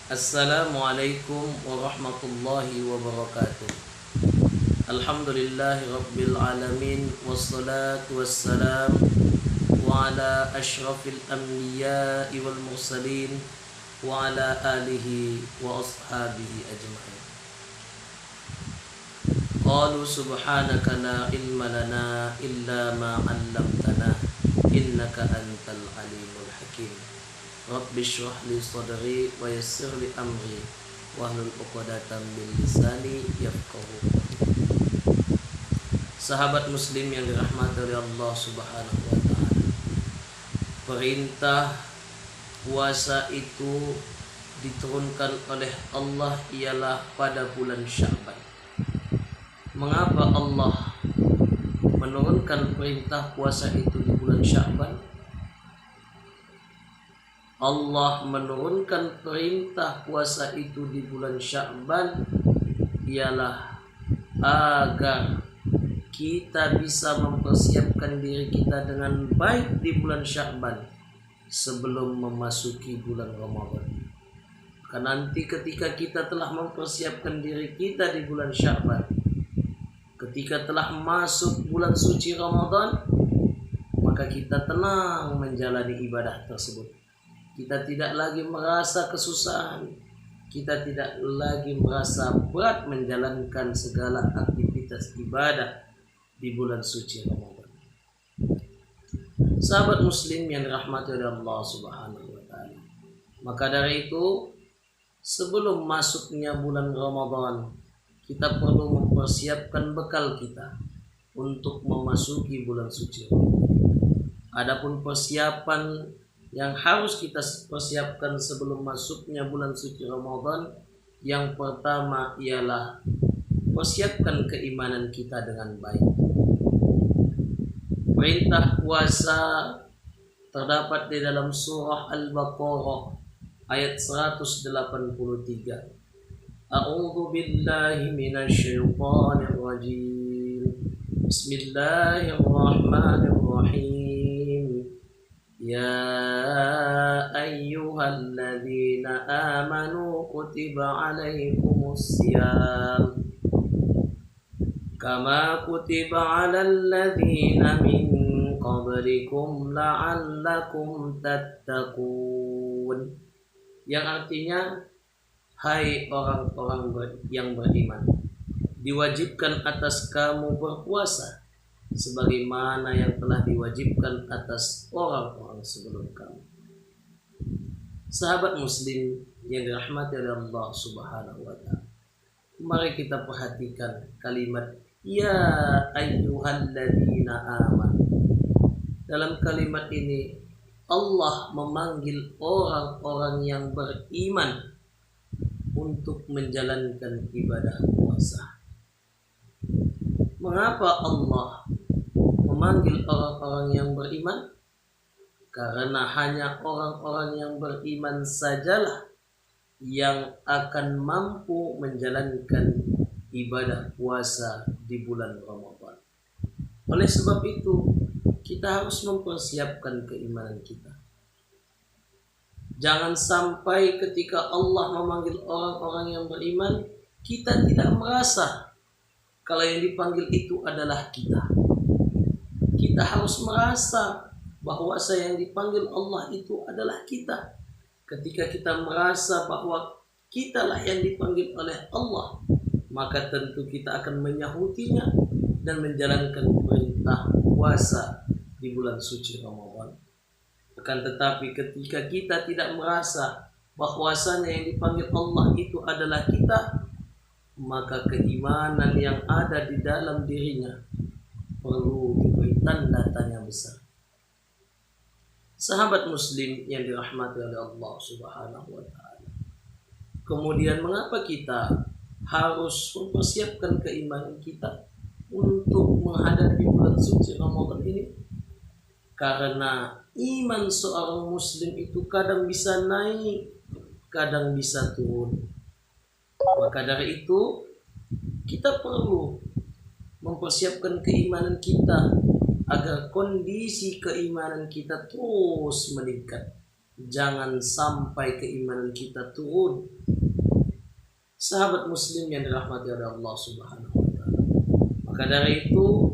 Assalamualaikum warahmatullahi wabarakatuh. Alhamdulillahi rabbil alamin. Wassalatu wassalam wa ala ashrafil anbiya'i wal mursalin wa ala alihi wa ashabihi ajma'in. Qalu subhanaka la ilma lana illa ma 'allamtana innaka antal alimul hakim. Rabbi shrah li sadri wa yassir li amri wahlul 'uqdatam min lisani yafqahu. Sahabat muslim yang dirahmati oleh Allah Subhanahu wa taala. Perintah puasa itu diturunkan oleh Allah ialah pada bulan Sya'ban. Mengapa Allah menurunkan perintah puasa itu di bulan Sya'ban? Allah menurunkan perintah puasa itu di bulan Sya'ban ialah agar kita bisa mempersiapkan diri kita dengan baik di bulan Sya'ban sebelum memasuki bulan Ramadan. Karena nanti ketika kita telah mempersiapkan diri kita di bulan Sya'ban, ketika telah masuk bulan suci Ramadan, maka kita tenang menjalani ibadah tersebut. Kita tidak lagi merasa kesusahan, kita tidak lagi merasa berat menjalankan segala aktivitas ibadah di bulan suci Ramadan. Sahabat muslim yang dirahmati oleh Allah Subhanahu wa taala. Maka dari itu, sebelum masuknya bulan Ramadan, kita perlu mempersiapkan bekal kita untuk memasuki bulan suci Ramadan. Adapun persiapan yang harus kita persiapkan sebelum masuknya bulan suci Ramadan, yang pertama ialah persiapkan keimanan kita dengan baik. Perintah puasa terdapat di dalam surah Al-Baqarah ayat 183. A'udzu billahi minasyaitonir rajim. Bismillahirrahmanirrahim. Ya ayyuhalladzina amanu kutiba alaikumus syiyam kama kutiba alal ladzina min qablikum la'allakum tattaqun. Yang artinya, hai orang-orang yang beriman, diwajibkan atas kamu berpuasa sebagaimana yang telah diwajibkan atas orang-orang sebelum kamu. Sahabat muslim yang dirahmati oleh Allah Subhanahu wa taala, mari kita perhatikan kalimat ya ayyuhalladzina amanu. Dalam kalimat ini Allah memanggil orang-orang yang beriman untuk menjalankan ibadah puasa. Mengapa Allah memanggil orang-orang yang beriman? Karena hanya orang-orang yang beriman sajalah yang akan mampu menjalankan ibadah puasa di bulan Ramadan. Oleh sebab itu, kita harus mempersiapkan keimanan kita. Jangan sampai ketika Allah memanggil orang-orang yang beriman, kita tidak merasa kalau yang dipanggil itu adalah kita. Kita harus merasa bahwa yang dipanggil Allah itu adalah kita. Ketika kita merasa bahwa kitalah yang dipanggil oleh Allah, maka tentu kita akan menyahutinya dan menjalankan perintah puasa di bulan suci Ramadan. Akan tetapi ketika kita tidak merasa bahwasanya yang dipanggil Allah itu adalah kita, maka keimanan yang ada di dalam dirinya perlu diberi tanda tanya besar. Sahabat muslim yang dirahmati oleh Allah Subhanahu wa taala. Kemudian mengapa kita harus mempersiapkan keimanan kita untuk menghadapi bulan suci Ramadan ini? Karena iman seorang muslim itu kadang bisa naik, kadang bisa turun. Maka dari itu kita perlu mempersiapkan keimanan kita agar kondisi keimanan kita terus meningkat. Jangan sampai keimanan kita turun Sahabat muslim yang dirahmati oleh Allah Subhanahu wa taala. Maka dari itu,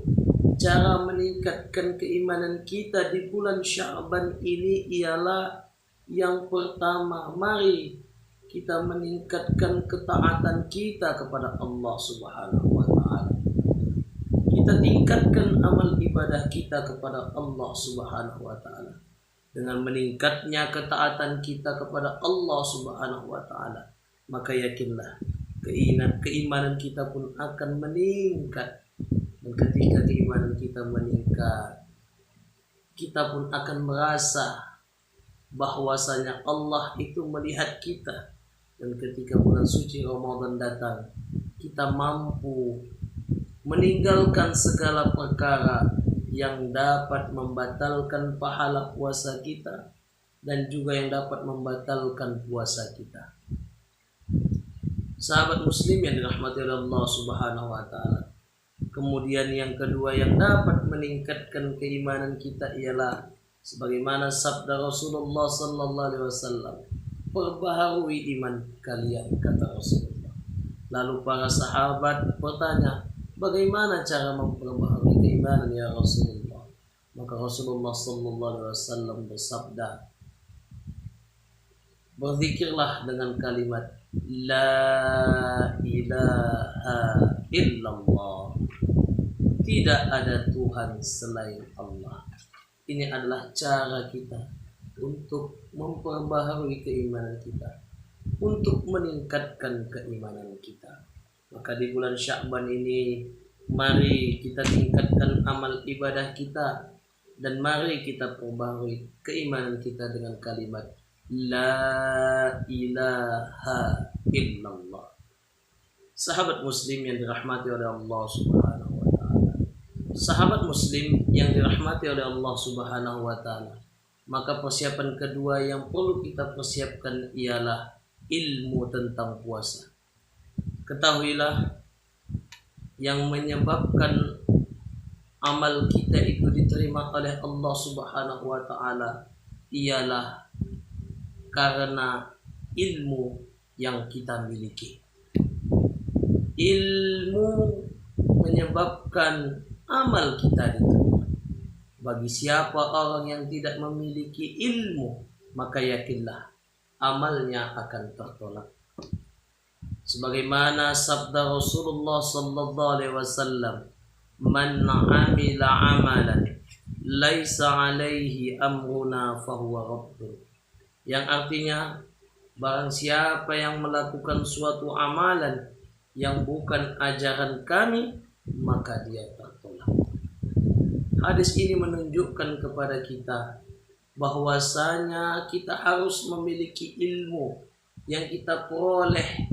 cara meningkatkan keimanan kita di bulan Sya'ban ini ialah yang pertama, mari kita meningkatkan ketaatan kita kepada Allah Subhanahu wa taala. Kita tingkatkan amal ibadah kita kepada Allah Subhanahu wa taala. Dengan meningkatnya ketaatan kita kepada Allah Subhanahu wa taala, maka yakinlah keimanan kita pun akan meningkat. Dan ketika keimanan kita meningkat, kita pun akan merasa bahwasanya Allah itu melihat kita. Dan ketika bulan suci Ramadan datang, kita mampu meninggalkan segala perkara yang dapat membatalkan pahala puasa kita dan juga yang dapat membatalkan puasa kita. Sahabat muslim yang dirahmati oleh Allah Subhanahu wa taala. Kemudian yang kedua yang dapat meningkatkan keimanan kita ialah sebagaimana sabda Rasulullah sallallahu alaihi wasallam, perbaharui iman kalian, kata Rasulullah. Lalu para sahabat bertanya, bagaimana cara memperbaharui keimanan ya Rasulullah? Maka Rasulullah sallallahu alaihi wasallam bersabda, berzikirlah dengan kalimat La ilaha illallah. Tidak ada Tuhan selain Allah. Ini adalah cara kita untuk memperbaharui keimanan kita, untuk meningkatkan keimanan kita. Maka di bulan Sya'ban ini, mari kita tingkatkan amal ibadah kita dan mari kita perbaharui keimanan kita dengan kalimat La ilaha illallah. Sahabat muslim yang dirahmati oleh Allah Subhanahu wa taala. Sahabat muslim yang dirahmati oleh Allah Subhanahu wa taala. Maka persiapan kedua yang perlu kita persiapkan ialah ilmu tentang puasa. Ketahuilah, yang menyebabkan amal kita itu diterima oleh Allah Subhanahu wa taala ialah karena ilmu yang kita miliki. Ilmu menyebabkan amal kita diterima. Bagi siapa orang yang tidak memiliki ilmu, maka yakinlah amalnya akan tertolak. Sebagaimana sabda Rasulullah sallallahu alaihi wasallam, "Man 'amila 'amalan laisa 'alaihi amruna fahuwa raddun." Yang artinya, barang siapa yang melakukan suatu amalan yang bukan ajaran kami, maka dia tertolak. Hadis ini menunjukkan kepada kita bahwasanya kita harus memiliki ilmu yang kita peroleh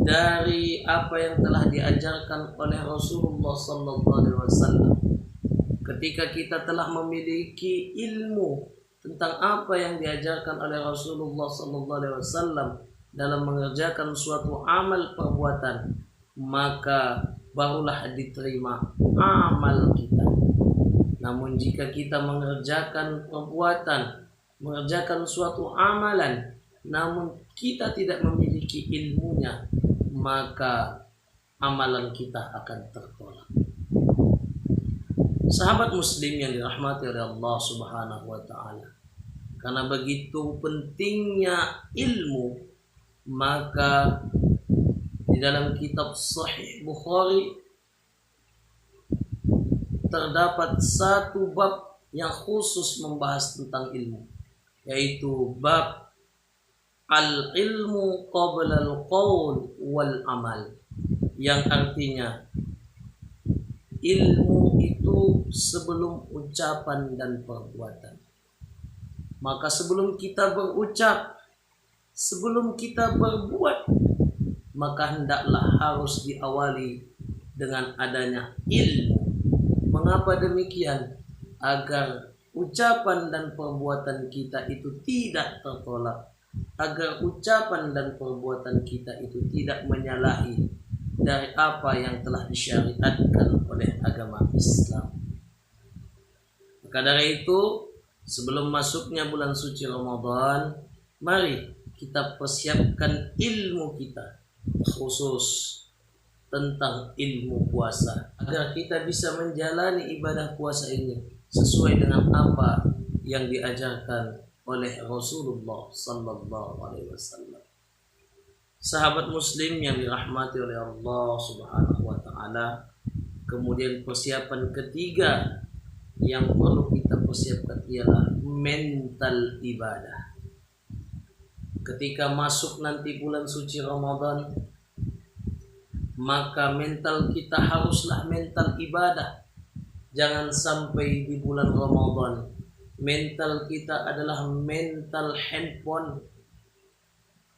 dari apa yang telah diajarkan oleh Rasulullah SAW. Ketika kita telah memiliki ilmu tentang apa yang diajarkan oleh Rasulullah SAW dalam mengerjakan suatu amal perbuatan, maka barulah diterima amal kita. Namun jika kita mengerjakan perbuatan, mengerjakan suatu amalan, namun kita tidak memiliki ilmunya, maka amalan kita akan tertolak. Sahabat muslim yang dirahmati oleh Allah Subhanahu wa taala. Karena begitu pentingnya ilmu, maka di dalam kitab Sahih Bukhari terdapat satu bab yang khusus membahas tentang ilmu, yaitu bab al-ilmu qabla al-qaul wal amal, yang artinya ilmu itu sebelum ucapan dan perbuatan. Maka sebelum kita berucap, sebelum kita berbuat, maka hendaklah harus diawali dengan adanya ilmu. Mengapa demikian? Agar ucapan dan perbuatan kita itu tidak tertolak, agar ucapan dan perbuatan kita itu tidak menyalahi dari apa yang telah disyariatkan oleh agama Islam. Maka dari itu, sebelum masuknya bulan suci Ramadan, mari kita persiapkan ilmu kita khusus tentang ilmu puasa agar kita bisa menjalani ibadah puasa ini sesuai dengan apa yang diajarkan oleh Rasulullah sallallahu alaihi wasallam. Sahabat muslim yang dirahmati oleh Allah Subhanahu wa taala, kemudian persiapan ketiga yang perlu kita persiapkan ialah mental ibadah. Ketika masuk nanti bulan suci Ramadan, maka mental kita haruslah mental ibadah. Jangan sampai di bulan Ramadan mental kita adalah mental handphone.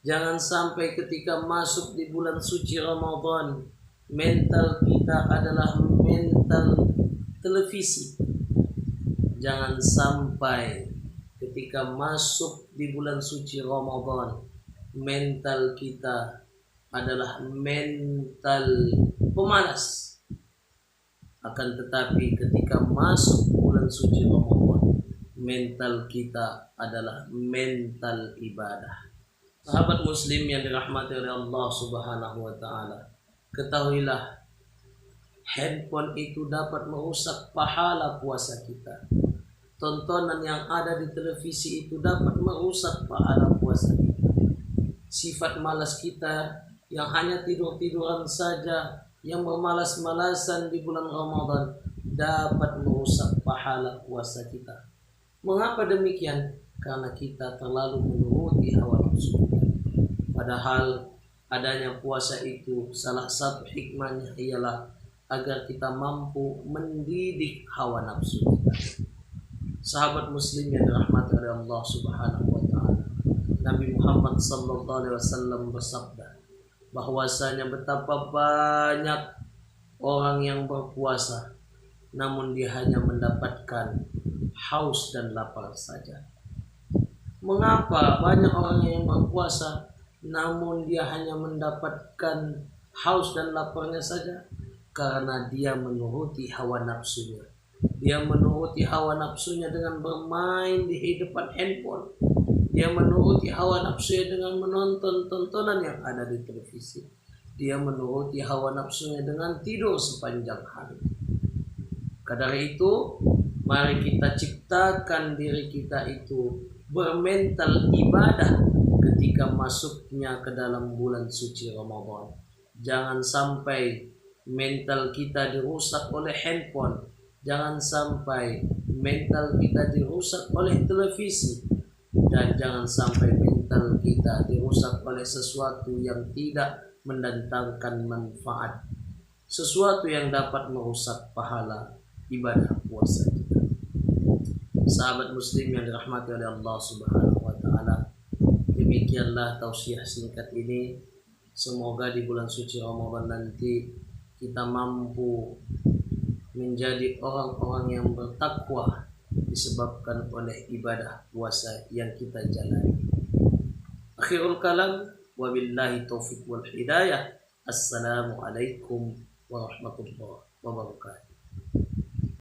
Jangan sampai ketika masuk di bulan suci Ramadan mental kita adalah mental televisi. Jangan sampai ketika masuk di bulan suci Ramadan mental kita adalah mental pemalas. Akan tetapi ketika masuk bulan suci Ramadan mental kita adalah mental ibadah. Sahabat muslim yang dirahmati oleh Allah Subhanahu wa taala, ketahuilah handphone itu dapat merusak pahala puasa kita. Tontonan yang ada di televisi itu dapat merusak pahala puasa kita. Sifat malas kita yang hanya tidur-tiduran saja, yang bermalas-malasan di bulan Ramadan dapat merusak pahala puasa kita. Mengapa demikian? Karena kita terlalu menuruti hawa nafsu kita. Padahal adanya puasa itu salah satu hikmahnya ialah agar kita mampu mendidik hawa nafsu kita. Sahabat muslim yang dirahmati oleh Allah Subhanahu wa taala, Nabi Muhammad sallallahu alaihi wasallam bersabda bahwasanya betapa banyak orang yang berpuasa namun dia hanya mendapatkan haus dan lapar saja. Mengapa banyak orang yang berpuasa namun dia hanya mendapatkan haus dan laparnya saja? Karena dia menuruti hawa nafsunya. Dia menuruti hawa nafsunya dengan bermain di depan handphone. Dia menuruti hawa nafsunya dengan menonton tontonan yang ada di televisi. Dia menuruti hawa nafsunya dengan tidur sepanjang hari. Kadar itu, mari kita ciptakan diri kita itu bermental ibadah ketika masuknya ke dalam bulan suci Ramadan. Jangan sampai mental kita dirusak oleh handphone. Jangan sampai mental kita dirusak oleh televisi. Dan jangan sampai mental kita dirusak oleh sesuatu yang tidak mendatangkan manfaat, sesuatu yang dapat merusak pahala ibadah puasa kita. Sahabat muslim yang dirahmati oleh Allah Subhanahu wa taala, demikianlah tausiah singkat ini. Semoga di bulan suci Ramadan nanti kita mampu menjadi orang-orang yang bertakwa disebabkan oleh ibadah puasa yang kita jalani. Akhirul kalam, wabillahi taufiq wal hidayah. Assalamualaikum warahmatullahi wabarakatuh.